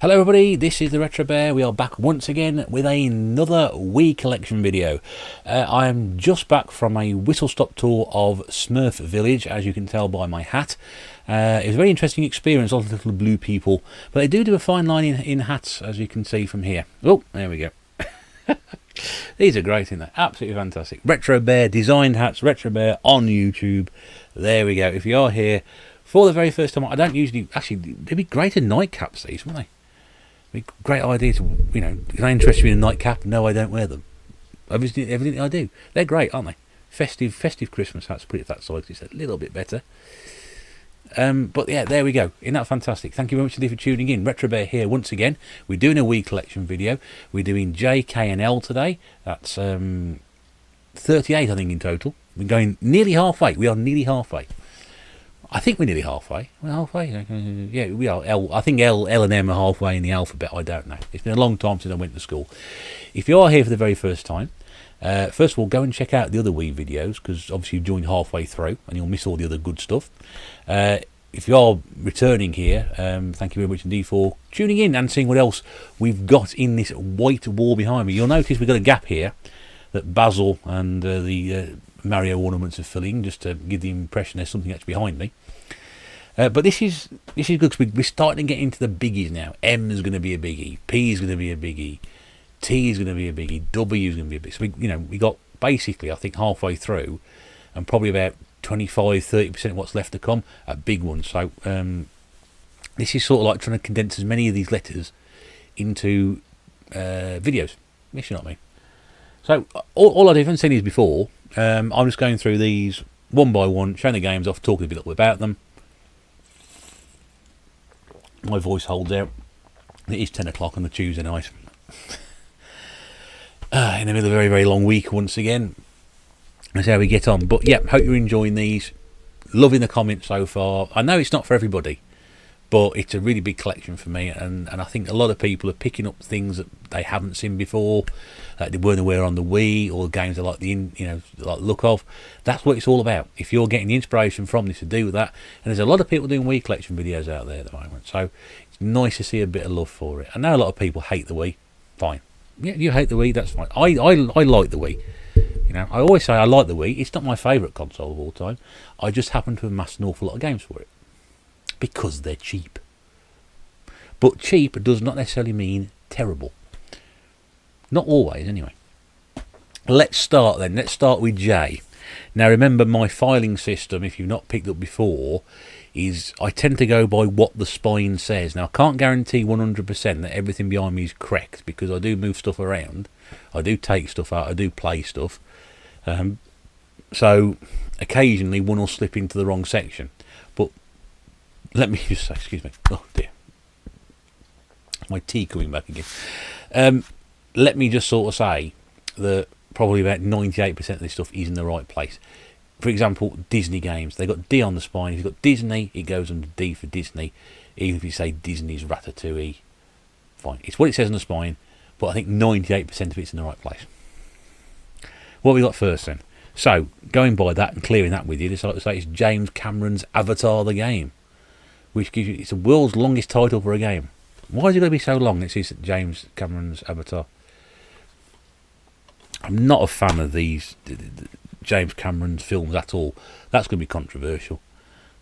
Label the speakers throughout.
Speaker 1: Hello everybody, this is the Retro Bear. We are back once again with another Wii collection video. I am just back from a whistle-stop tour of Smurf Village, as you can tell by my hat. It was a very interesting experience, all the little blue people, but they do a fine line in hats, as you can see from here. Oh, there we go. These are great, aren't they? Absolutely fantastic. Retro Bear designed hats, Retro Bear on YouTube. There we go. If you are here for the very first time, I don't usually, actually, they'd be great in nightcaps, these, wouldn't they? Great idea to, can I interest you in a nightcap? No, I don't wear them. Obviously, everything I do. They're great, aren't they? Festive Christmas hats, put it that side, it's a little bit better. But yeah, there we go. Isn't that fantastic? Thank you very much indeed for tuning in. Retro Bear here once again. We're doing a Wii collection video. We're doing J, K and L today. That's 38, I think, in total. We're going nearly halfway. We are nearly halfway. I think we're nearly halfway. We're halfway. Yeah, we are. I think L and M are halfway in the alphabet. I don't know. It's been a long time since I went to school. If you are here for the very first time, first of all, go and check out the other Wii videos, because obviously you've joined halfway through and you'll miss all the other good stuff. If you are returning here, thank you very much indeed for tuning in and seeing what else we've got in this white wall behind me. You'll notice we've got a gap here that Basil and the Mario ornaments are filling, just to give the impression there's something actually behind me. But this is good, because we're starting to get into the biggies now. M is going to be a biggie, P is going to be a biggie, T is going to be a biggie, W is going to be a biggie. So we got basically, I think, halfway through, and probably about 25-30% of what's left to come, a big one. So this is sort of like trying to condense as many of these letters into videos, if you know what I mean. So all I haven't seen these before. I'm just going through these one by one, showing the games off, talking a little bit about them. My voice holds out. It is 10 o'clock on a Tuesday night. In the middle of a very, very long week once again. That's how we get on. But yeah, hope you're enjoying these. Loving the comments so far. I know it's not for everybody, but it's a really big collection for me, and I think a lot of people are picking up things that they haven't seen before, that they weren't aware on the Wii, or games they like like the look of. That's what it's all about. If you're getting the inspiration from this, to do with that, and there's a lot of people doing Wii collection videos out there at the moment, so it's nice to see a bit of love for it. I know a lot of people hate the Wii. Fine, yeah, you hate the Wii, that's fine. I like the Wii. I always say I like the Wii. It's not my favourite console of all time. I just happen to have amassed an awful lot of games for it, because they're cheap. But cheap does not necessarily mean terrible. Not always, anyway. Let's start then. Let's start with J. Now remember, my filing system, if you've not picked up before, is I tend to go by what the spine says. Now I can't guarantee 100% that everything behind me is correct, because I do move stuff around. I do take stuff out. I do play stuff. So occasionally one will slip into the wrong section. But let me just say, excuse me. Oh dear. My tea coming back again. Let me just sort of say that probably about 98% of this stuff is in the right place. For example, Disney games. They've got D on the spine. If you've got Disney, it goes under D for Disney. Even if you say Disney's Ratatouille, fine. It's what it says on the spine, but I think 98% of it's in the right place. What have we got first then? So, going by that and clearing that with you, this, like to say, it's James Cameron's Avatar the game, which gives you, it's the world's longest title for a game. Why is it going to be so long? This is James Cameron's Avatar. I'm not a fan of these James Cameron's films at all. That's going to be controversial.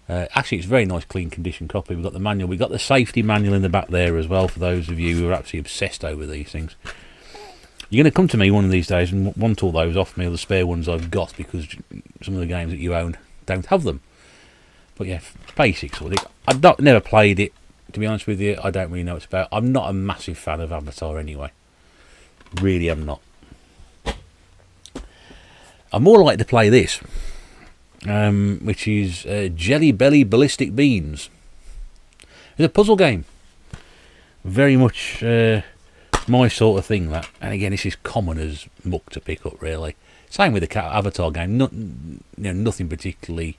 Speaker 1: Actually, it's a very nice, clean condition copy. We've got the manual. We've got the safety manual in the back there as well, for those of you who are absolutely obsessed over these things. You're going to come to me one of these days and want all those off me, or the spare ones I've got, because some of the games that you own don't have them. But yeah, basic sort of thing. I've never played it, to be honest with you. I don't really know what it's about. I'm not a massive fan of Avatar anyway. Really am not. I'm more likely to play this, which is Jelly Belly Ballistic Beans. It's a puzzle game. Very much my sort of thing, that. And again, this is common as muck to pick up, really. Same with the Avatar game. Nothing particularly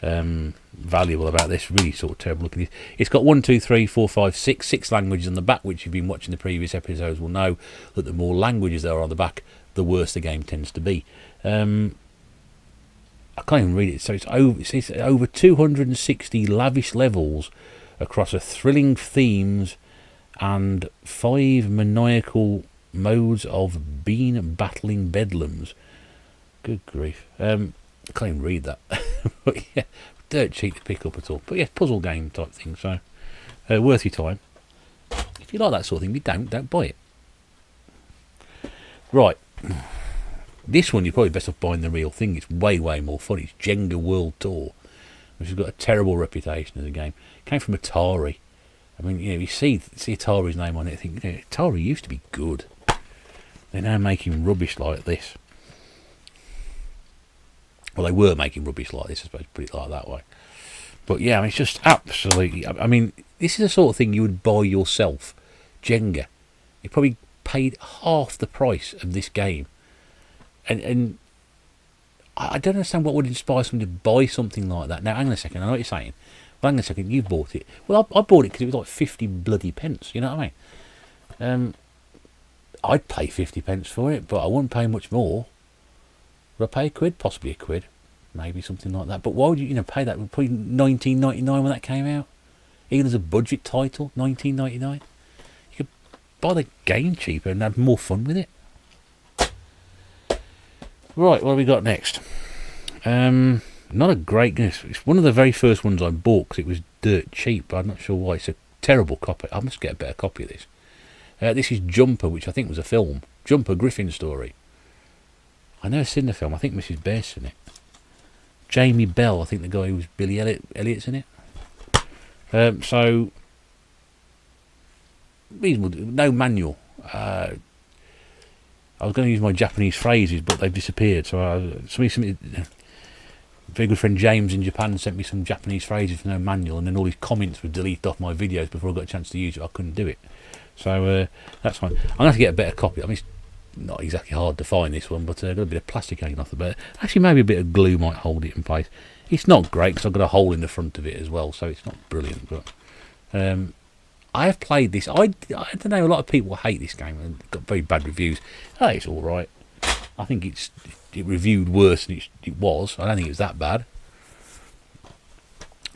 Speaker 1: valuable about this. Really sort of terrible looking. It's got 1, 2, 3, 4, 5, 6 languages on the back, which you've been watching the previous episodes will know that the more languages there are on the back, the worse the game tends to be. I can't even read it. So it's over 260 lavish levels across a thrilling themes and 5 maniacal modes of bean battling bedlams. Good grief. I can't even read that. But yeah, dirt cheap to pick up at all. But yeah, puzzle game type thing, so worth your time. If you like that sort of thing, if you don't buy it. Right. This one you're probably best off buying the real thing. It's way more fun. It's Jenga World Tour, which has got a terrible reputation as a game. It came from Atari. I mean, you see Atari's name on it, I think, Atari used to be good. They're now making rubbish like this. Well, they were making rubbish like this, I suppose, put it like that way. But yeah, I mean, it's just absolutely... I mean, this is the sort of thing you would buy yourself. Jenga. You probably paid half the price of this game. And I don't understand what would inspire someone to buy something like that. Now, hang on a second, I know what you're saying. Well, hang on a second, you bought it. Well, I bought it because it was like 50 bloody pence, you know what I mean? I'd pay 50 pence for it, but I wouldn't pay much more. Would I pay £1? Possibly £1. Maybe something like that. But why would you pay that? Probably $19.99 when that came out. Even as a budget title, $19.99. You could buy the game cheaper and have more fun with it. Right, what have we got next? Not a great... It's one of the very first ones I bought because it was dirt cheap. But I'm not sure why. It's a terrible copy. I must get a better copy of this. This is Jumper, which I think was a film. Jumper, Griffin story. I never seen the film. I think Mrs. Bear's in it. Jamie Bell, I think the guy who was Billy Elliott's in it. So, reasonable. No manual. I was going to use my Japanese phrases, but they've disappeared. So, very good friend James in Japan sent me some Japanese phrases with no manual, and then all his comments were deleted off my videos before I got a chance to use it. I couldn't do it. So, that's fine. I'm going to have to get a better copy. I mean, it's not exactly hard to find this one, but got a bit of plastic hanging off the back. Actually, maybe a bit of glue might hold it in place. It's not great because I've got a hole in the front of it as well, so it's not brilliant. But I have played this. I don't know, a lot of people hate this game and got very bad reviews. Hey, it's all right. I think it reviewed worse than it was. I don't think it was that bad.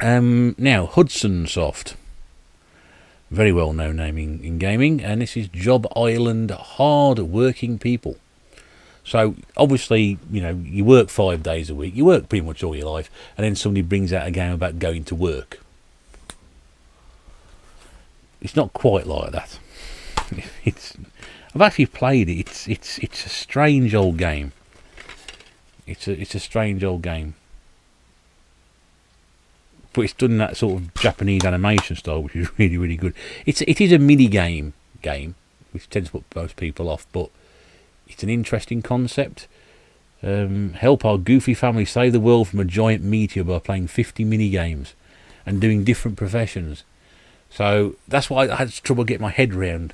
Speaker 1: Now, Hudson Soft. Very well known name in gaming, and this is Job Island Hard Working People. So obviously, you work 5 days a week, you work pretty much all your life, and then somebody brings out a game about going to work. It's not quite like that. I've actually played it. It's a strange old game. It's a strange old game. But it's done in that sort of Japanese animation style, which is really good. It is a mini game, which tends to put most people off, but it's an interesting concept. Help our goofy family save the world from a giant meteor by playing 50 mini games and doing different professions. So that's why I had trouble getting my head round.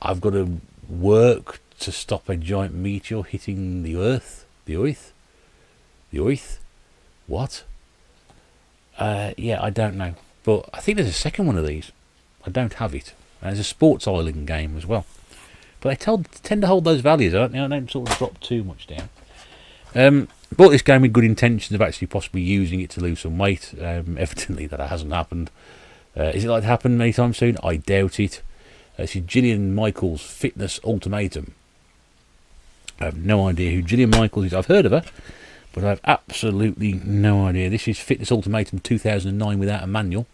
Speaker 1: I've got to work to stop a giant meteor hitting the Earth. The Earth? What? Yeah, I don't know. But I think there's a second one of these. I don't have it. And there's a sports island game as well. But they tend to hold those values, don't they? I don't sort of drop too much down. Bought this game with good intentions of actually possibly using it to lose some weight. Evidently that hasn't happened. Is it like to happen anytime soon? I doubt it. This is Gillian Michaels' Fitness Ultimatum. I have no idea who Gillian Michaels is. I've heard of her, but I have absolutely no idea. This is Fitness Ultimatum 2009 without a manual.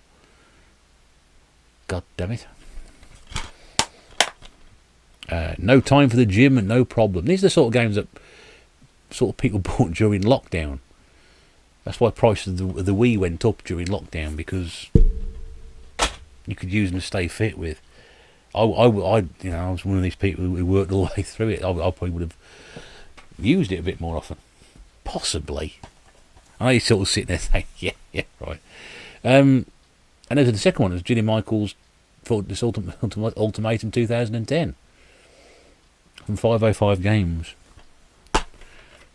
Speaker 1: God damn it. No time for the gym and no problem. These are the sort of games that sort of people bought during lockdown. That's why prices of the Wii went up during lockdown, because you could use them to stay fit with. I was one of these people who worked all the way through it. I probably would have used it a bit more often. Possibly. I know you sort of sit there saying, yeah, right. And there's the second one. There's Gillian Michaels for this Ultimatum 2010 from 505 Games. If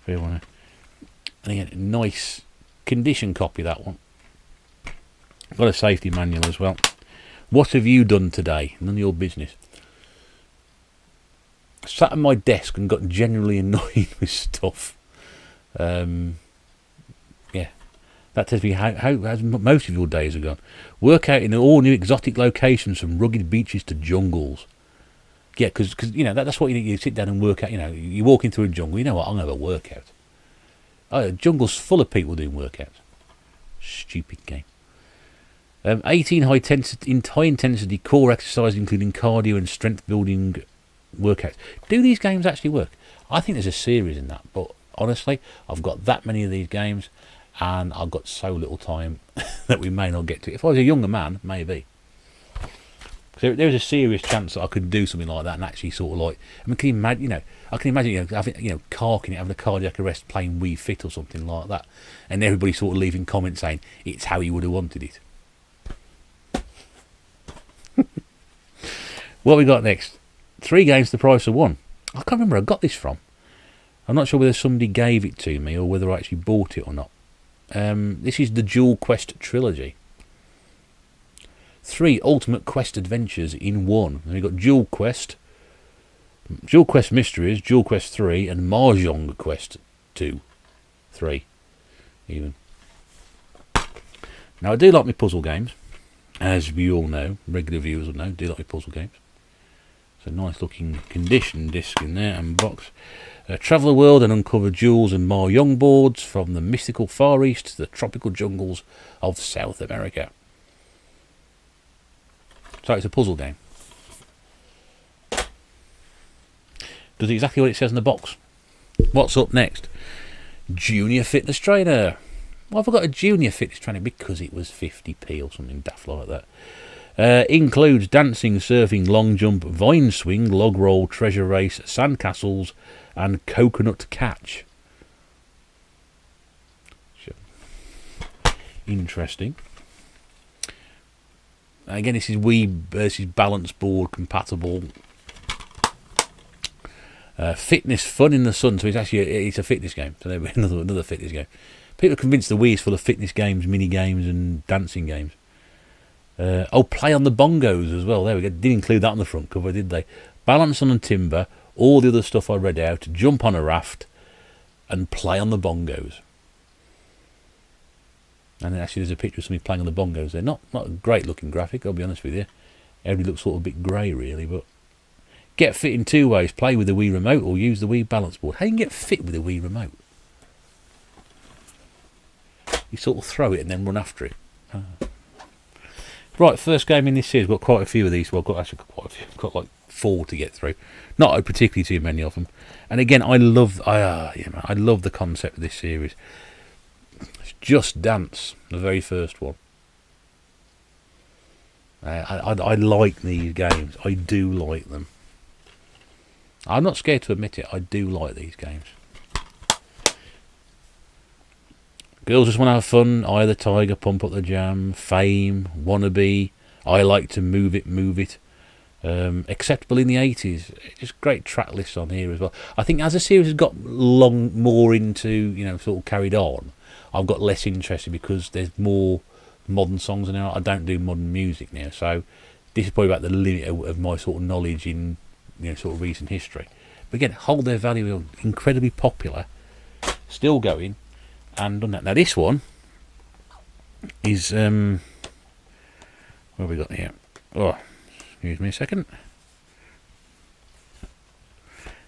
Speaker 1: you want to. And again, nice condition copy, that one. Got a safety manual as well. What have you done today? None of your business. Sat at my desk and got generally annoyed with stuff. Yeah, That tells me how most of your days are gone. Work out in all new exotic locations from rugged beaches to jungles. Yeah, because you know that's what you sit down and work out. You know, you walk into a jungle. You know what? I'm gonna have a workout. Oh, jungle's full of people doing workouts. Stupid game. 18 high intensity core exercise, including cardio and strength building workouts. Do these games actually work? I think there's a series in that, but honestly, I've got that many of these games, and I've got so little time that we may not get to it. If I was a younger man, maybe. There's a serious chance that I could do something like that and actually sort of like. I mean, can you imagine? You know, I can imagine having Carking it, having a cardiac arrest, playing Wii Fit or something like that, and everybody sort of leaving comments saying it's how he would have wanted it. What we got next? 3 games the price of 1. I can't remember where I got this from. I'm not sure whether somebody gave it to me or whether I actually bought it or not. This is the Dual Quest trilogy. 3 Ultimate Quest adventures in 1. And we've got Dual Quest Mysteries, Dual Quest 3, and Mahjong Quest 2. 3, even. Now, I do like my puzzle games. As we all know, regular viewers will know, do like my puzzle games. It's a nice looking condition disc in there and box. Travel the world and uncover jewels and Mahjong boards from the mystical Far East to the tropical jungles of South America. So it's a puzzle game. Does exactly what it says in the box. What's up next? Junior Fitness Trainer. Why have I got a Junior Fitness Trainer? Because it was 50p or something daft like that. Includes dancing, surfing, long jump, vine swing, log roll, treasure race, sandcastles, and coconut catch. Interesting. Again, this is Wii versus balance board compatible. Fitness fun in the sun. So it's a fitness game. So there'll be another fitness game. People are convinced the Wii is full of fitness games, mini games, and dancing games. Play on the bongos as well. There we go. Didn't include that on the front cover, did they? Balance on a timber. All the other stuff I read out. Jump on a raft, and play on the bongos. And then actually there's a picture of somebody playing on the bongos there. Not a great looking graphic, I'll be honest with you. Everybody looks sort of a bit grey really, but get fit in 2 ways. Play with the Wii remote or use the Wii balance board. How you can get fit with the Wii remote? You sort of throw it and then run after it. Right, first game in this series. Got quite a few of these. Well, I've got quite a few. I've got like 4 to get through. Not particularly too many of them. And again, I love the concept of this series. It's Just Dance, the very first one. I like these games. I do like them. I'm not scared to admit it. I do like these games. Girls just want to have fun. Eye of the Tiger, Pump Up the Jam, Fame, Wannabe, I Like to Move It. Acceptable in the 80s. Just great track lists on here as well. I think as the series has got more into, sort of carried on, I've got less interested because there's more modern songs now. I don't do modern music now, so this is probably about the limit of my sort of knowledge in sort of recent history. But again, hold their value, incredibly popular, still going, and done that. Now this one is what have we got here? Oh, excuse me a second.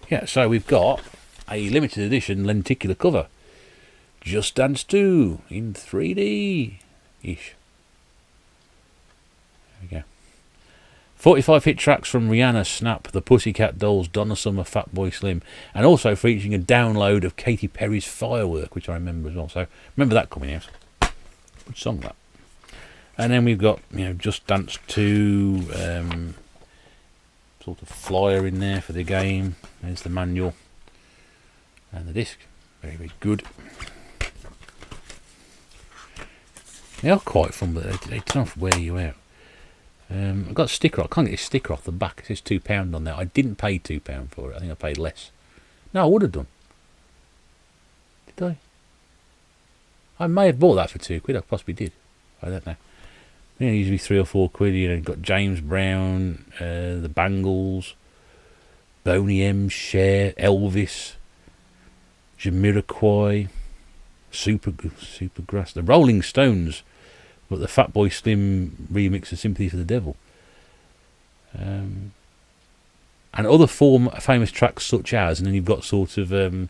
Speaker 1: Yeah, so we've got a limited edition lenticular cover. Just Dance 2 in 3D-ish. There we go. 45 hit tracks from Rihanna, Snap, the Pussycat Dolls, Donna Summer, Fatboy Slim, and also featuring a download of Katy Perry's Firework, which I remember as well. So remember that coming out. Good song, that. And then we've got Just Dance 2, sort of flyer in there for the game. There's the manual and the disc. Very, very good. They are quite fun, but they don't wear you out. I've got a sticker. I can't get this sticker off the back. It says £2 on there. I didn't pay £2 for it. I think I paid less. No, I would have done. Did I? I may have bought that for £2. I possibly did. I don't know. Usually £3 or £4. You've got James Brown, the Bangles, Boney M, Cher, Elvis, Jamiroquai, Supergrass, the Rolling Stones, but the Fatboy Slim remix of Sympathy for the Devil. And other famous tracks such as, and then you've got sort of, they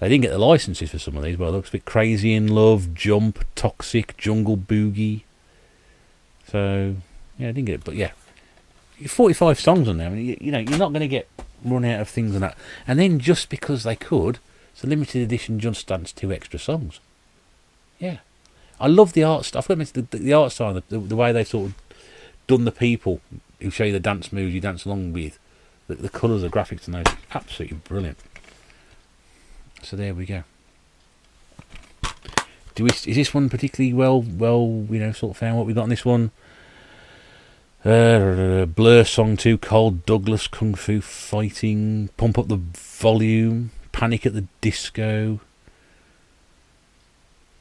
Speaker 1: didn't get the licenses for some of these, but it looks a bit Crazy in Love, Jump, Toxic, Jungle Boogie. So, yeah, I didn't get it, but yeah. 45 songs on there, I mean, you know, you're not going to get run out of things and that. And then just because they could, it's a limited edition Just Dance 2 extra songs. Yeah. I love the art stuff. I forgot the art style, the way they've sort of done the people who show you the dance moves you dance along with. The colours, the graphics and those, absolutely brilliant. So there we go. Is this one particularly well, you know, sort of found what we got on this one? Blur Song 2, Cold Douglas, Kung Fu Fighting, Pump Up the Volume, Panic at the Disco,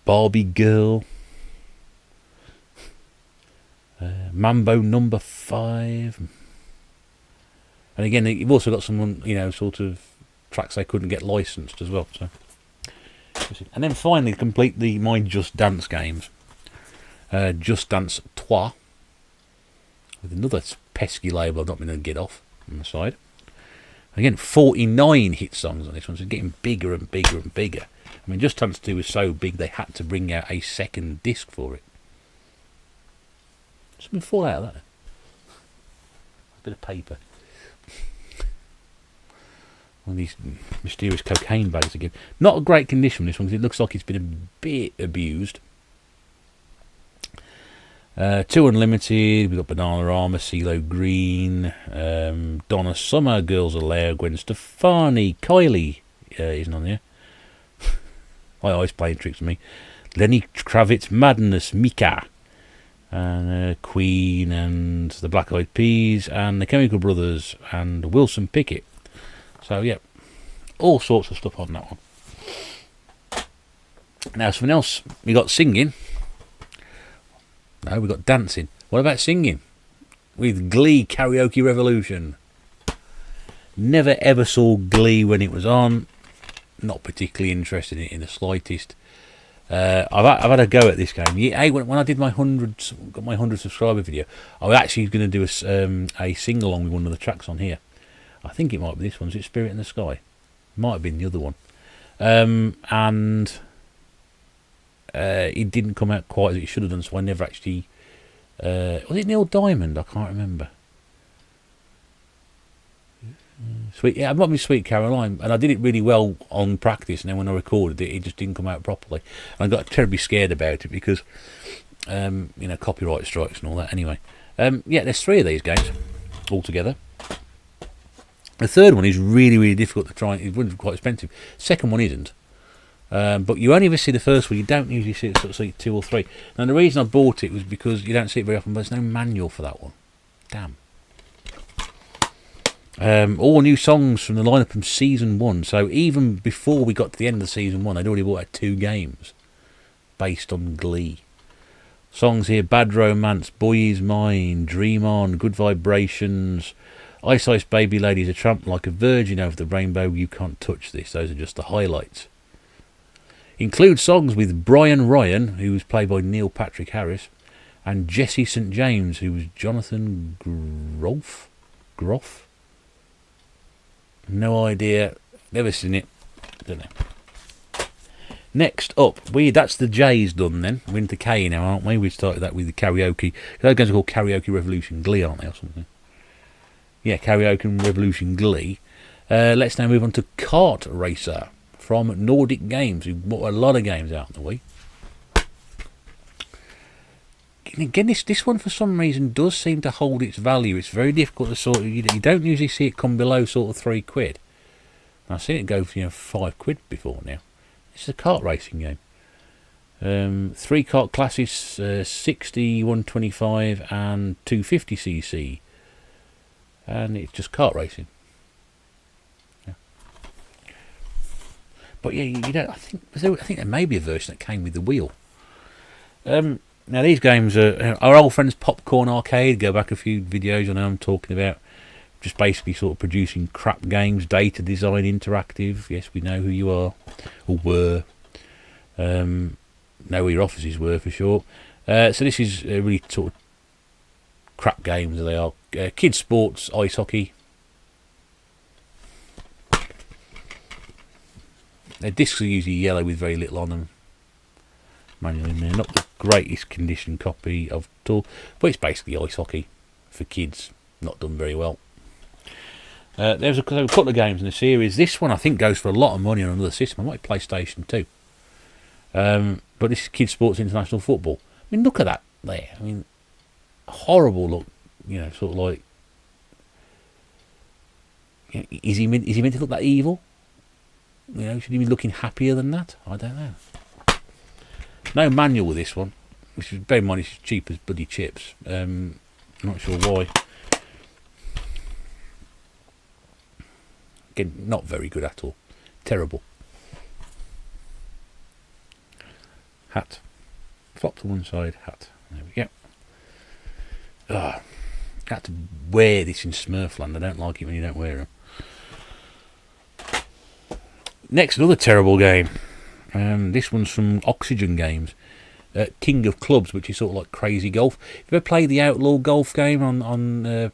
Speaker 1: Barbie Girl, Mambo Number 5. And again, you've also got some, you know, sort of tracks they couldn't get licensed as well. So, and then finally, complete my Just Dance games. Just Dance 3, with another pesky label I've not been able to get off on the side. Again, 49 hit songs on this one, so it's getting bigger and bigger and bigger. I mean, Just Dance 2 was so big they had to bring out a second disc for it. Something fall out of that. A bit of paper. One of these mysterious cocaine bags again. Not a great condition, this one, because it looks like it's been a bit abused. 2 Unlimited, we've got Bananarama, CeeLo Green, Donna Summer, Girls Aloud, Gwen Stefani, Kylie isn't on there. I always playing tricks with me. Lenny Kravitz, Madness, Mika, and Queen, and the Black Eyed Peas, and the Chemical Brothers, and Wilson Pickett. So yeah, all sorts of stuff on that one. Now something else, we got singing. No, we got dancing. What about singing? With Glee Karaoke Revolution. Never ever saw Glee when it was on. Not particularly interested in it in the slightest. I've had a go at this game. Yeah, when I did my 100 subscriber video, I was actually going to do a sing along with one of the tracks on here. I think it might be this one. Is it Spirit in the Sky? Might have been the other one. And it didn't come out quite as it should have done, so I never actually... was it Neil Diamond? I can't remember. It might be Sweet Caroline, and I did it really well on practice, and then when I recorded it, it just didn't come out properly. And I got terribly scared about it because, you know, copyright strikes and all that. Anyway, yeah, there's 3 of these games altogether. The third one is really, really difficult to try. It's quite expensive. Second one isn't. But you only ever see the first one. You don't usually see 2 or 3. Now, the reason I bought it was because you don't see it very often, but there's no manual for that one. Damn. All new songs from the lineup from Season 1. So even before we got to the end of Season 1, they'd already brought out 2 games based on Glee. Songs here: Bad Romance, Boy Is Mine, Dream On, Good Vibrations, Ice Ice Baby Lady's a Tramp Like a Virgin Over the Rainbow, You Can't Touch This. Those are just the highlights. Include songs with Brian Ryan, who was played by Neil Patrick Harris, and Jesse St. James, who was Jonathan Groff? No idea. Never seen it. Don't know. Next up, that's the J's done then. We're into K now, aren't we? We started that with the karaoke. Those games are called Karaoke Revolution Glee, aren't they, or something? Yeah, Karaoke Revolution Glee. Let's now move on to Kart Racer from Nordic Games, who bought a lot of games out in the week. Again, this one for some reason does seem to hold its value. It's very difficult to sort of, you don't usually see it come below sort of £3. I've seen it go for £5 before now. This is a kart racing game. 3 kart classes, 60, 125 and 250cc. And it's just kart racing. Yeah. But yeah, you don't. I think there may be a version that came with the wheel. Now these games are our old friends Popcorn Arcade. Go back a few videos. I know I'm talking about just basically sort of producing crap games. Data Design Interactive. Yes, we know who you are or were. Know where your offices were for sure. So this is really sort of crap games. They are kids sports, ice hockey. Their discs are usually yellow with very little on them. Manual in there, not the greatest condition copy of it all, but it's basically ice hockey for kids. Not done very well. There's a couple of games in the series. This one I think goes for a lot of money on another system. I might PlayStation 2. But this is Kids Sports International Football. I mean, look at that there. I mean, horrible look. You know, sort of like. You know, is he meant to look that evil? You know, should he be looking happier than that? I don't know. No manual with this one, which is, bear in mind, it's as cheap as bloody chips. Not sure why. Again, not very good at all. Terrible. Hat. Flop to one side, hat. There we go. I had to wear this in Smurfland. I don't like it when you don't wear them. Next, another terrible game. This one's from Oxygen Games. King of Clubs, which is sort of like Crazy Golf. Have you ever played the Outlaw Golf game on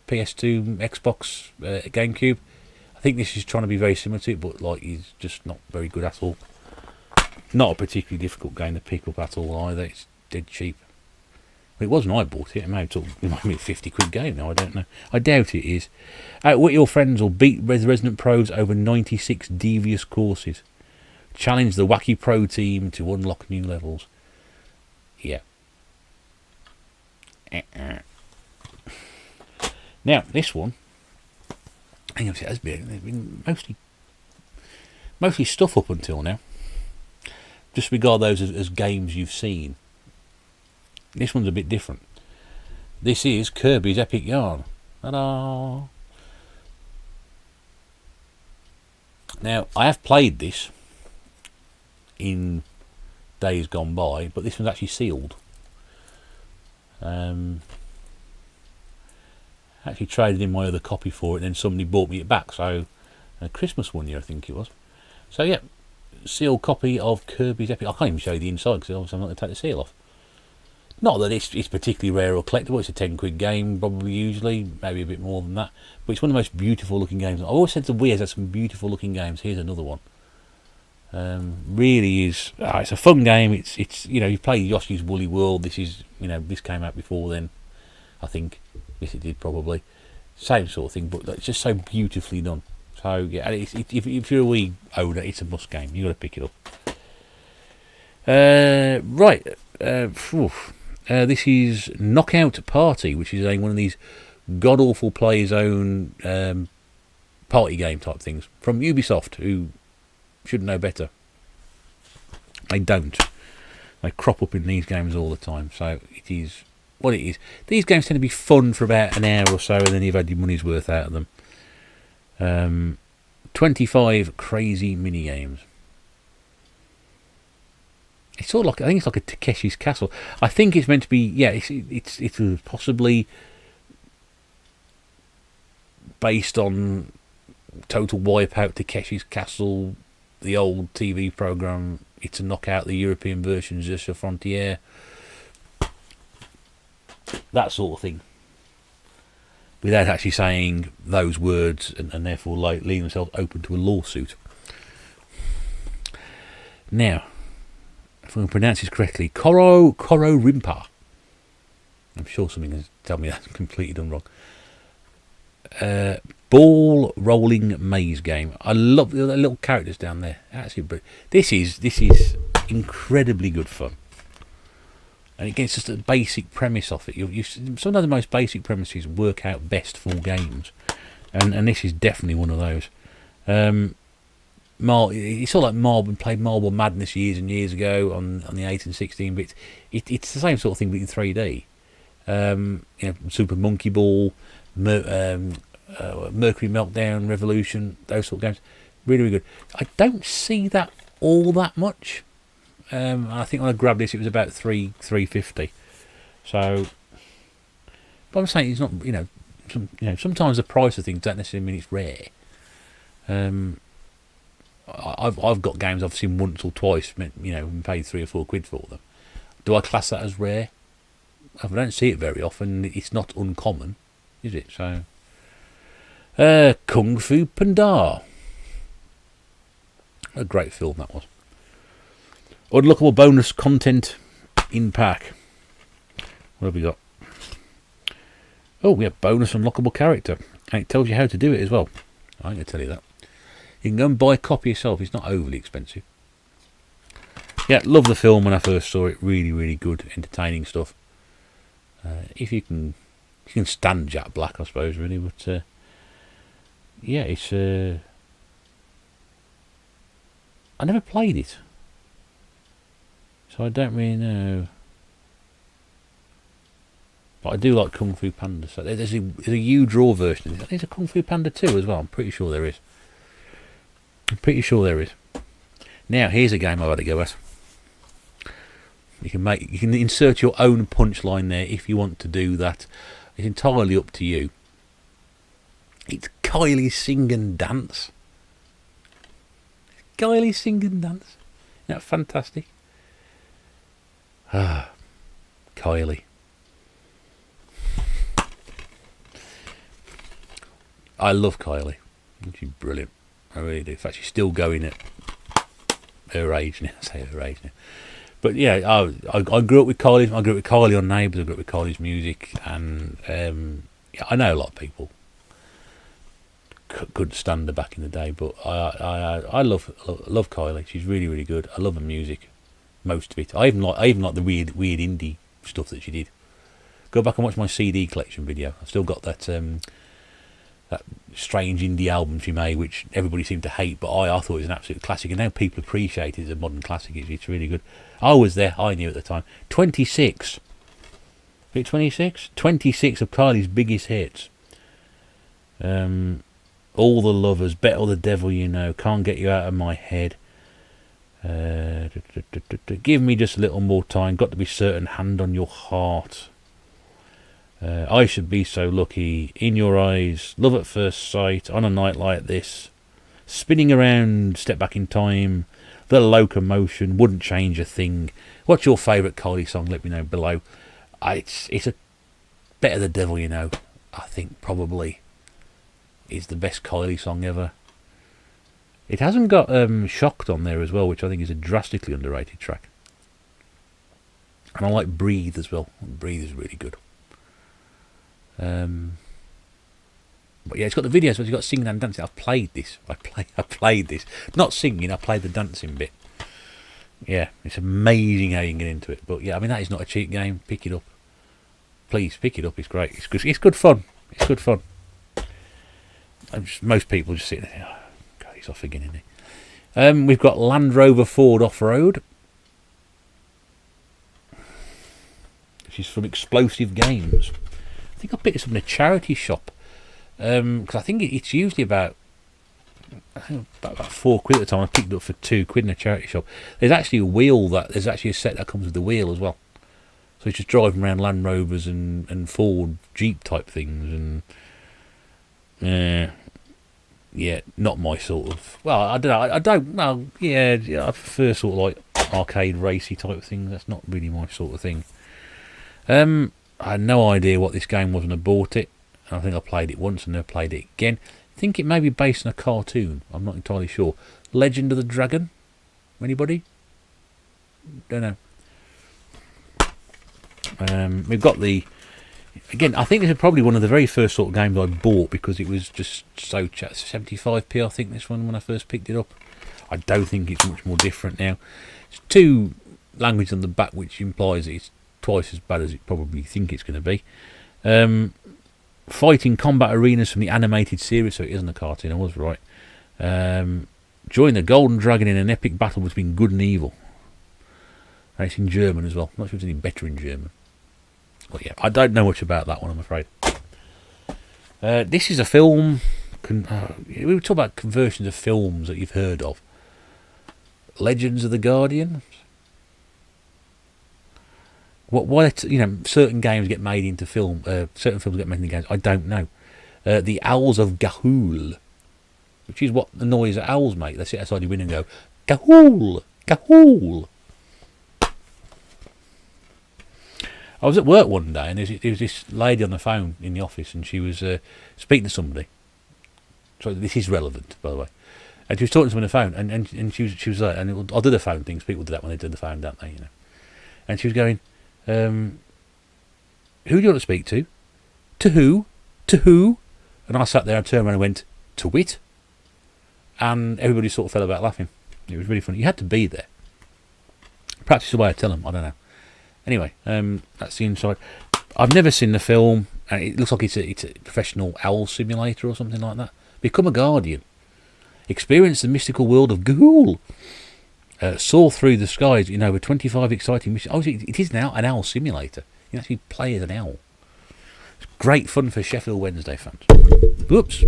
Speaker 1: PS2, Xbox, GameCube? I think this is trying to be very similar to it, but like it's just not very good at all. Not a particularly difficult game to pick up at all either. It's dead cheap. Well, it wasn't I bought it. It might be a 50 quid game now. I don't know. I doubt it is. Outwit your friends or beat the Resident Pros over 96 devious courses. Challenge the wacky pro team to unlock new levels. Yeah. Now, this one, I think there's been mostly stuff up until now. Just regard those as games you've seen. This one's a bit different. This is Kirby's Epic Yarn. Ta-da! Now, I have played this in days gone by, but this one's actually sealed. Actually traded in my other copy for it, and then somebody bought me it back. So, Christmas one year, I think it was. So, yeah, sealed copy of Kirby's Epic. I can't even show you the inside because obviously I'm not going to take the seal off. Not that it's particularly rare or collectible. It's a 10 quid game, probably usually, maybe a bit more than that. But it's one of the most beautiful looking games. I've always said the Wii has some beautiful looking games. Here's another one. Really is. It's a fun game. It's you know, you play Yoshi's Woolly World. This is, you know, this came out before then, I think. Yes, it did probably. Same sort of thing, but it's just so beautifully done. So yeah, if you're a Wii owner, it's a must game. You got to pick it up. Right. This is Knockout Party, which is one of these god awful players' own party game type things from Ubisoft, who should know better. They don't. They crop up in these games all the time, so it is what it is. These games tend to be fun for about an hour or so, and then you've had your money's worth out of them. 25 crazy mini games. It's sort of like, I think it's like a Takeshi's Castle. I think it's meant to be, yeah, it's possibly based on Total Wipeout, Takeshi's Castle, the old TV program. It's a knockout, the European version, Jeux sur Frontière, that sort of thing, without actually saying those words, and therefore leaving themselves open to a lawsuit. Now, if I can pronounce this correctly, Koro Rimpa. I'm sure something has told me that's completely done wrong. Ball rolling maze game. I love the little characters down there. Absolutely brilliant. This is incredibly good fun. And it gets just a basic premise off it. Some of the most basic premises work out best for games, and this is definitely one of those. It's all like Marble. Played Marble Madness years and years ago on the 8 and 16 bits. It's the same sort of thing, but in 3D. You know, Super Monkey Ball, Mercury Meltdown, Revolution, those sort of games, really, really good. I don't see that all that much. I think when I grabbed this, it was about $3.50. So, but I'm saying it's not. Sometimes the price of things don't necessarily mean it's rare. I've got games I've seen once or twice, you know, and paid £3 or £4 for them. Do I class that as rare? I don't see it very often. It's not uncommon, is it? So, Kung Fu Panda. A great film that was. Unlockable bonus content in pack. What have we got? Oh, we have bonus unlockable character. And it tells you how to do it as well. I'm going to tell you that. You can go and buy a copy yourself. It's not overly expensive. Yeah, love the film when I first saw it. Really, really good, entertaining stuff. If you can stand Jack Black, I suppose, really. But yeah, it's. I never played it, so I don't really know. But I do like Kung Fu Panda. So there's a huge raw version. I think there's a Kung Fu Panda 2 as well. I'm pretty sure there is. Now here's a game I've had to go at. You can insert your own punchline there if you want to do that. It's entirely up to you. It's Kylie Sing and Dance. Kylie Sing and Dance. Isn't that fantastic? Ah, Kylie. I love Kylie. She's brilliant. I really do. In fact, she's still going at her age now. I say her age now. But yeah, I grew up with Kylie. I grew up with Kylie on Neighbours. I grew up with Kylie's music, and yeah, I know a lot of people couldn't stand her back in the day, but I love Kylie. She's really, really good. I love her music, most of it. I even like the weird indie stuff that she did. Go back and watch my CD collection video. I've still got that that strange indie album she made, which everybody seemed to hate, but I thought it was an absolute classic, and now people appreciate it as a modern classic. It's really good. I was there. I knew at the time. 26. Is it 26? 26 of Kylie's biggest hits. All the Lovers, Better the Devil You Know, Can't Get You Out of My Head, Give Me Just a Little More Time, Got to Be Certain, Hand on Your Heart, I Should Be So Lucky, In Your Eyes, Love at First Sight, On a Night Like This, Spinning Around, Step Back in Time, The Locomotion, Wouldn't Change a Thing. What's your favourite Kylie song? Let me know below. It's a Better the Devil You Know, I think probably is the best Kylie song ever. It hasn't got Shocked on there as well, which I think is a drastically underrated track. And I like Breathe as well. Breathe is really good. But yeah, it's got the video, so it's got singing and dancing. I've played this. I played this. Not singing, I played the dancing bit. Yeah, it's amazing how you can get into it. But yeah, I mean, that is not a cheap game. Pick it up. Please, pick it up. It's great. It's good fun. It's good fun. Most people just sit there. Oh, God, he's off again, isn't he? We've got Land Rover Ford Off-Road, which is from Explosive Games. I think I picked this up in a charity shop, because I think it's usually about £4 at the time. I picked it up for £2 in a charity shop. There's actually there's actually a set that comes with the wheel as well. So it's just driving around Land Rovers and Ford Jeep type things, and yeah, not my sort of. Well, I don't know. Well, yeah, I prefer sort of like arcade racy type of things. That's not really my sort of thing. I had no idea what this game was when I bought it. I think I played it once and never played it again. I think it may be based on a cartoon. I'm not entirely sure. Legend of the Dragon? Anybody? Don't know. We've got the. Again, I think this is probably one of the very first sort of games I bought because it was just so 75p. I think this one when I first picked it up. I don't think it's much more different now. It's 2 languages on the back, which implies that it's twice as bad as it probably think it's going to be. Fighting combat arenas from the animated series, so it isn't a cartoon. I was right. Join the Golden Dragon in an epic battle between good and evil. And it's in German as well. I'm not sure if it's any better in German. Well, yeah, I don't know much about that one, I'm afraid. This is a film. We were talking about conversions of films that you've heard of. Legends of the Guardian. Why certain games get made into film? Certain films get made into games. I don't know. The Owls of Ga'Hoole. which is what the noise that owls make. They sit outside your window and go, "Gahool, gahool." I was at work one day, and there was this lady on the phone in the office, and she was speaking to somebody. So this is relevant, by the way. And she was talking to someone on the phone, and she was like, and I'll do the phone things. People do that when they do the phone, don't they? You know. And she was going, "Who do you want to speak to? To who? To who?" And I sat there and turned around and went, "To wit." And everybody sort of fell about laughing. It was really funny. You had to be there. Perhaps it's the way I tell them. I don't know. Anyway, that's the inside. I've never seen the film, and it looks like it's a professional owl simulator or something like that. Become a guardian. Experience the mystical world of Ghoul. Soar through the skies in over 25 exciting missions. Oh, it is now an owl simulator. You can actually play as an owl. It's great fun for Sheffield Wednesday fans. Whoops.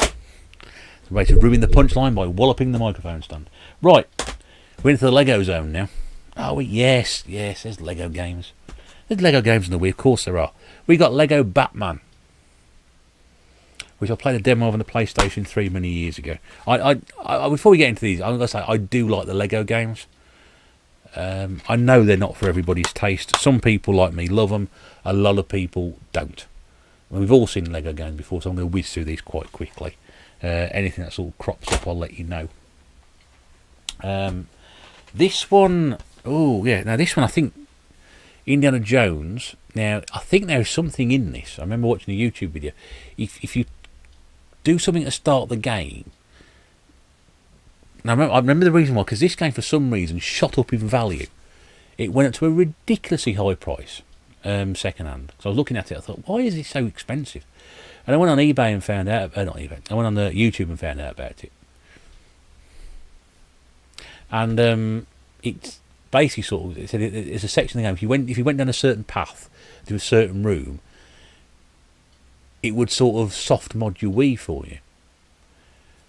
Speaker 1: It's a way to ruin the punchline by walloping the microphone stand. Right, we're into the Lego zone now. Oh, yes, there's Lego games. There's Lego games in the Wii, of course there are. We got Lego Batman, which I played a demo of on the PlayStation 3 many years ago. I before we get into these, I'm going to say I do like the Lego games. I know they're not for everybody's taste. Some people like me love them. A lot of people don't. I mean, we've all seen Lego games before, so I'm going to whiz through these quite quickly. Anything that sort of crops up, I'll let you know. This one, oh yeah, now this one I think Indiana Jones. Now I think there is something in this. I remember watching a YouTube video. If you do something to start the game. Now I remember the reason why, because this game for some reason shot up in value. It went up to a ridiculously high price, second hand. So I was looking at it, I thought, why is it so expensive? And I went on eBay and found out, not eBay, I went on the YouTube and found out about it. And it's basically sort of, it said it's a section of the game. If you went down a certain path to a certain room, it would sort of soft mod your Wii for you.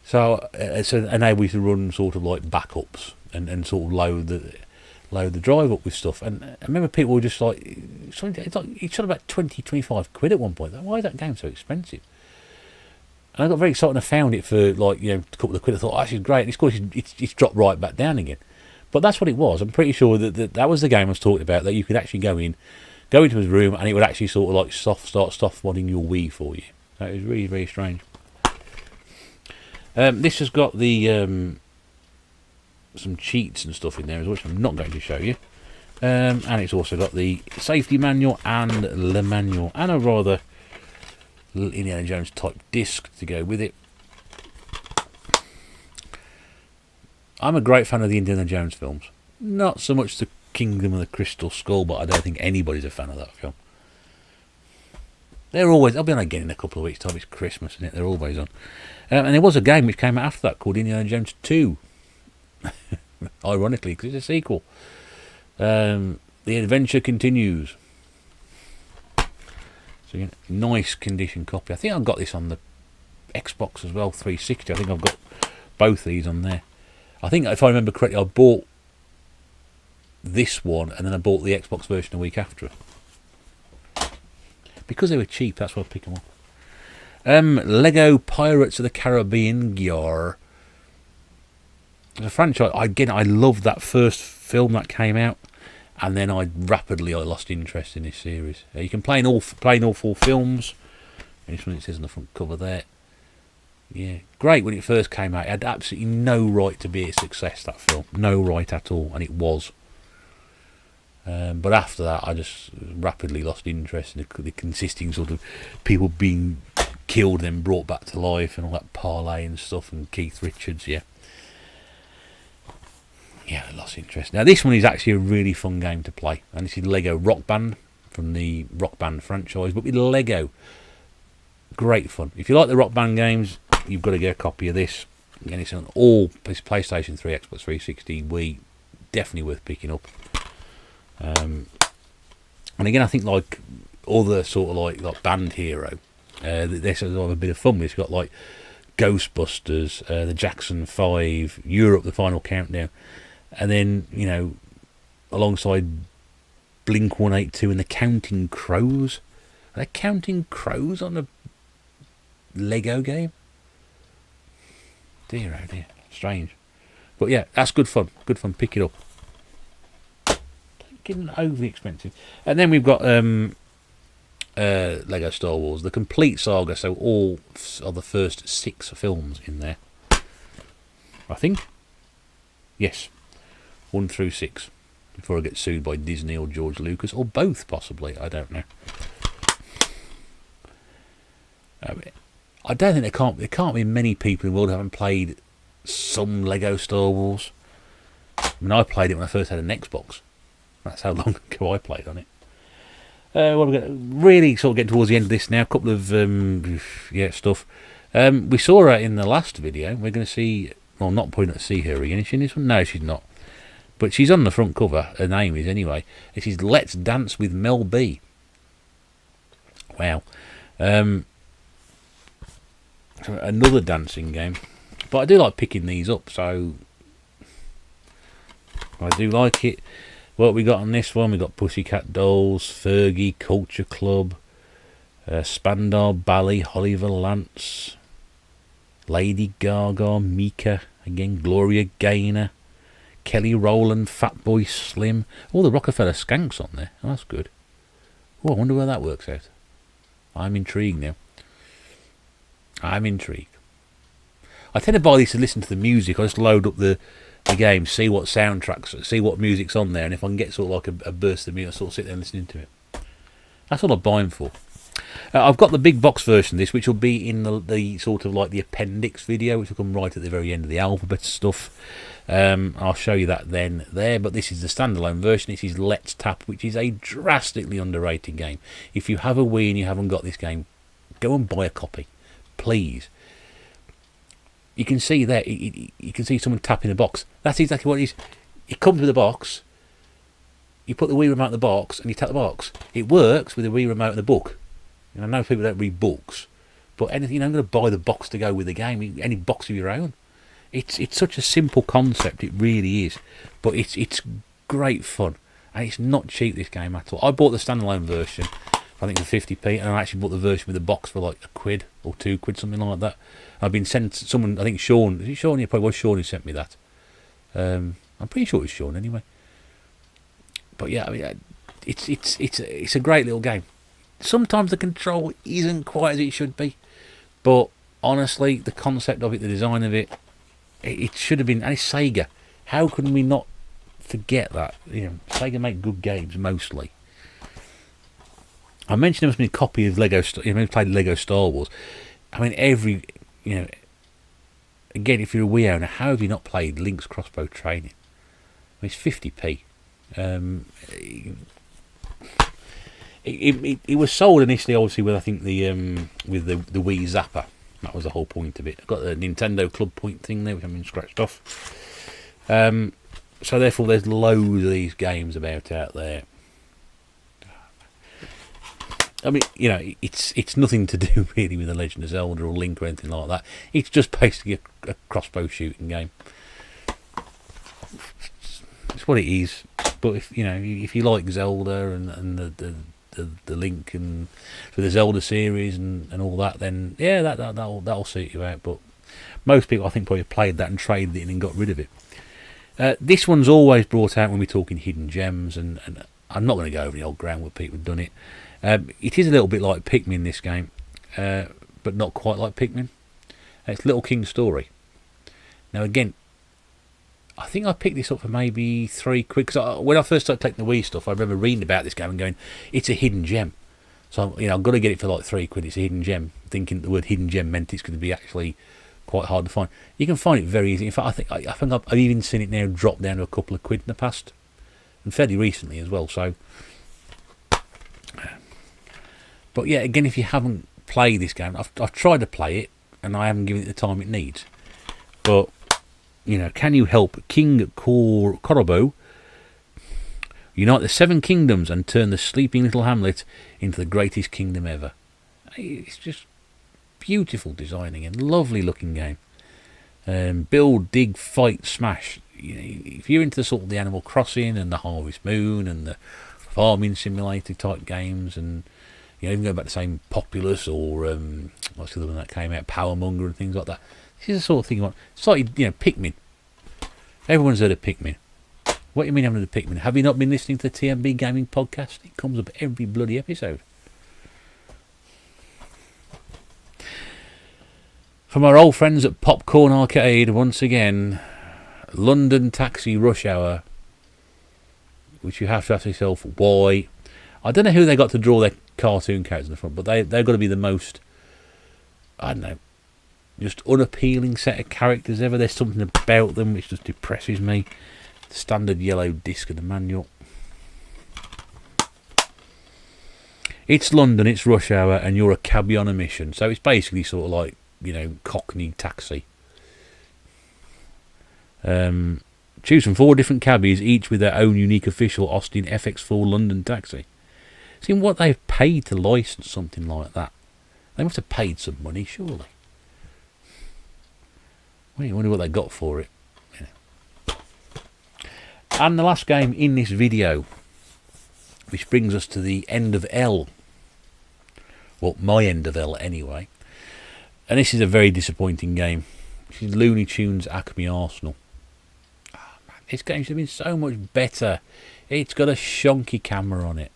Speaker 1: So enable you to run sort of like backups and sort of load the drive up with stuff. And I remember people were just like, it's shot about 20-25 quid at one point. Why is that game so expensive? And I got very excited and I found it for like, a couple of quid. I thought, oh, this is great. And of course, it's dropped right back down again. But that's what it was. I'm pretty sure that was the game I was talking about, that you could actually go into his room and it would actually sort of like start soft modding your Wii for you. That was really, very strange. This has got the some cheats and stuff in there as well, which I'm not going to show you. And it's also got the safety manual and the manual and a rather Indiana Jones type disc to go with it. I'm a great fan of the Indiana Jones films. Not so much the Kingdom of the Crystal Skull, but I don't think anybody's a fan of that film. They're always, I'll be on again in a couple of weeks' time. It's Christmas, isn't it? They're always on. And there was a game which came out after that called Indiana Jones 2. Ironically, because it's a sequel. The adventure continues. So, nice condition copy. I think I've got this on the Xbox as well, 360. I think I've got both these on there. I think, if I remember correctly, I bought this one and then I bought the Xbox version a week after. Because they were cheap, that's why I picked them up. Lego Pirates of the Caribbean Gyar. As a franchise, again, I loved that first film that came out, and then I lost interest in this series. You can play in all 4 films. And this one it says on the front cover there. Yeah, great when it first came out. It had absolutely no right to be a success, that film. No right at all, and it was. But after that, I just rapidly lost interest in the consisting sort of people being killed and then brought back to life and all that parlay and stuff, and Keith Richards, yeah, I lost interest. Now this one is actually a really fun game to play, and this is Lego Rock Band from the Rock Band franchise, but with Lego. Great fun. If you like the Rock Band games, you've got to get a copy of this. Again, it's on all PlayStation 3, Xbox 360, Wii. Definitely worth picking up. And again, I think like other sort of like Band Hero, they're sort of a bit of fun with. It's got like Ghostbusters, the Jackson 5, Europe, the Final Countdown, and then alongside Blink 182 and the Counting Crows. Are they Counting Crows on a Lego game? dear, oh dear. Strange. But yeah, that's good fun. Good fun. Pick it up. Don't get overly expensive. And then we've got Lego Star Wars, the complete saga. So all of the first 6 films in there. I think. Yes. 1 through 6. Before I get sued by Disney or George Lucas, or both possibly. I don't know. I don't think there can't be many people in the world who haven't played some Lego Star Wars. I mean, I played it when I first had an Xbox. That's how long ago I played on it. Well, we're really sort of getting towards the end of this now. A couple of stuff. We saw her in the last video. We're going to see. Well, not probably not to see her again. Is she in this one? No, she's not. But she's on the front cover. Her name is anyway. This is Let's Dance with Mel B. Wow. Another dancing game. But I do like picking these up, so I do like it. What we got on this one? We got Pussycat Dolls, Fergie, Culture Club, Spandau Ballet, Oliver Lance, Lady Gaga, Mika, again Gloria Gaynor, Kelly Rowland, Fatboy Slim. All the Rockefeller skanks on there. Oh, that's good. Oh, I wonder where that works out. I'm intrigued now. I'm intrigued. I tend to buy these to listen to the music. I just load up the game, see what soundtracks, see what music's on there, and if I can get sort of like a burst of music, I sort of sit there and listening to it. That's all I buy them for. I've got the big box version of this, which will be in the sort of like the appendix video, which will come right at the very end of the alphabet stuff. I'll show you that then there, but this is the standalone version. This is Let's Tap, which is a drastically underrated game. If you have a Wii and you haven't got this game, go and buy a copy, please. You can see there, you can see someone tapping the box. That's exactly what it is. It comes with a box. You put the Wii remote in the box and you tap the box. It works with the Wii remote and the book. And I know people don't read books, but anything, I'm going to buy the box to go with the game. Any box of your own. It's such a simple concept. It really is, but it's great fun, and it's not cheap, this game at all. I bought the standalone version, I think for 50p, and I actually bought the version with the box for like £1 or £2, something like that. I've been sent someone, I think Sean, is it Sean? Yeah, probably was Sean who sent me that. I'm pretty sure it was Sean anyway. But yeah, I mean, it's a great little game. Sometimes the control isn't quite as it should be, but honestly, the concept of it, the design of it, it should have been. And it's Sega. How can we not forget that? You know, Sega make good games mostly. I mentioned there must be a copy of Lego. Played Lego Star Wars. I mean, again, if you're a Wii owner, how have you not played Link's Crossbow Training? I mean, it's 50p. It was sold initially, obviously, with I think the Wii Zapper. That was the whole point of it. I've got the Nintendo Club Point thing there, which I've been scratched off. So therefore, there's loads of these games out there. I mean, you know, it's nothing to do really with The Legend of Zelda or Link or anything like that. It's just basically a crossbow shooting game. It's what it is. But if you like Zelda and the Link and for the Zelda series and all that, then yeah, that'll suit you out. But most people, I think, probably played that and traded it in and got rid of it. This one's always brought out when we're talking hidden gems, and I'm not going to go over the old ground where people have done it. It is a little bit like Pikmin, this game, but not quite like Pikmin. It's Little King's Story. Now again, I think I picked this up for maybe £3 because when I first started collecting the Wii stuff, I remember reading about this game and going, it's a hidden gem. So I've got to get it for like £3. It's a hidden gem, thinking the word hidden gem meant it's going to be actually quite hard to find. You can find it very easy. In fact, I think I've even seen it now drop down to a couple of quid in the past, and fairly recently as well. So, but yeah, again, if you haven't played this game, I've tried to play it and I haven't given it the time it needs. But can you help King Korobo unite the 7 kingdoms and turn the sleeping little hamlet into the greatest kingdom ever? It's just beautiful designing and lovely looking game. Build, dig, fight, smash. If you're into the sort of the Animal Crossing and the Harvest Moon and the farming simulator type games, and even go back to the same Populous or what's the other one that came out, Power Monger and things like that. This is the sort of thing you want. It's like, Pikmin. Everyone's heard of Pikmin. What do you mean having heard of Pikmin? Have you not been listening to the TMB Gaming Podcast? It comes up every bloody episode. From our old friends at Popcorn Arcade, once again, London Taxi Rush Hour, which you have to ask yourself, why? I don't know who they got to draw their cartoon characters in the front, but they've got to be the most, I don't know, just unappealing set of characters ever. There's something about them which just depresses me. The standard yellow disc of the manual. It's London, it's rush hour, and you're a cabbie on a mission. So it's basically sort of like, Cockney Taxi. Choose from 4 different cabbies, each with their own unique official Austin FX4 London taxi. See what they've paid to license something like that. They must have paid some money, surely. Well, you wonder what they got for it. And the last game in this video, which brings us to the end of L. Well, my end of L anyway. And this is a very disappointing game. This is Looney Tunes Acme Arsenal. Oh, man, this game should have been so much better. It's got a shonky camera on it.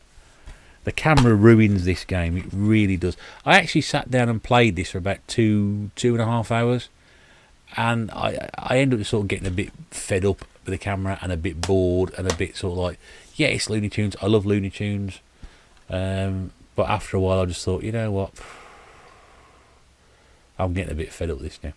Speaker 1: The camera ruins this game. It really does. I actually sat down and played this for about two and a half hours. And I ended up sort of getting a bit fed up with the camera and a bit bored and a bit sort of like, yeah, it's Looney Tunes. I love Looney Tunes. But after a while I just thought, you know what? I'm getting a bit fed up with this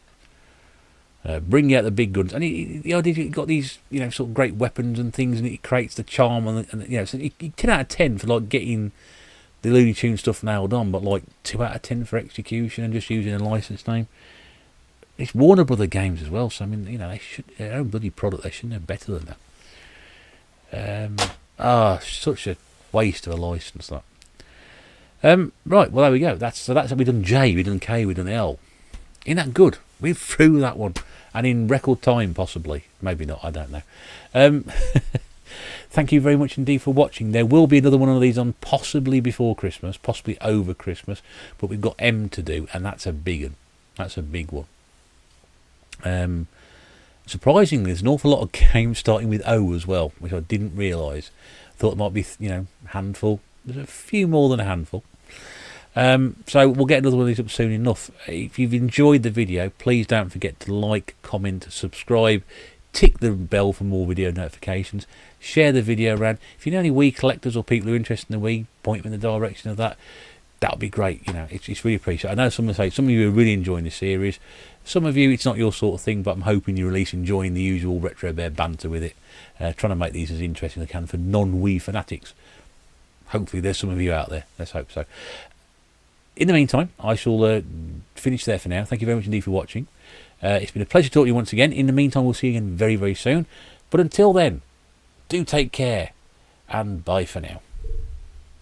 Speaker 1: now. Bring out the big guns. And the idea you've got these, sort of great weapons and things, and it creates the charm. And so 10 out of 10 for like getting the Looney Tunes stuff nailed on, but like 2 out of 10 for execution and just using a license name. It's Warner Brother Games as well, so I mean, they should, their own bloody product, they shouldn't have better than that. Such a waste of a license, that. Right, well there we go. That's we've done J, we've done K, we've done L. Isn't that good? We're through that one, and in record time, possibly. Maybe not. I don't know. Thank you very much indeed for watching. There will be another one of these on possibly before Christmas, possibly over Christmas, but we've got M to do, and that's a big one. That's a big one. Surprisingly, there's an awful lot of games starting with O as well, which I didn't realise. Thought it might be, handful. There's a few more than a handful. So we'll get another one of these up soon enough. If you've enjoyed the video, please don't forget to like, comment, subscribe, tick the bell for more video notifications, share the video around. If you know any Wii collectors or people who are interested in the Wii, point them in the direction of that. That would be great. It's really appreciated. I know some of you are really enjoying the series. Some of you, it's not your sort of thing, but I'm hoping you're at least enjoying the usual Retro Bear banter with it. Trying to make these as interesting as I can for non-Wii fanatics. Hopefully there's some of you out there. Let's hope so. In the meantime, I shall finish there for now. Thank you very much indeed for watching. It's been a pleasure to talk to you once again. In the meantime, we'll see you again very, very soon. But until then, do take care, and bye for now.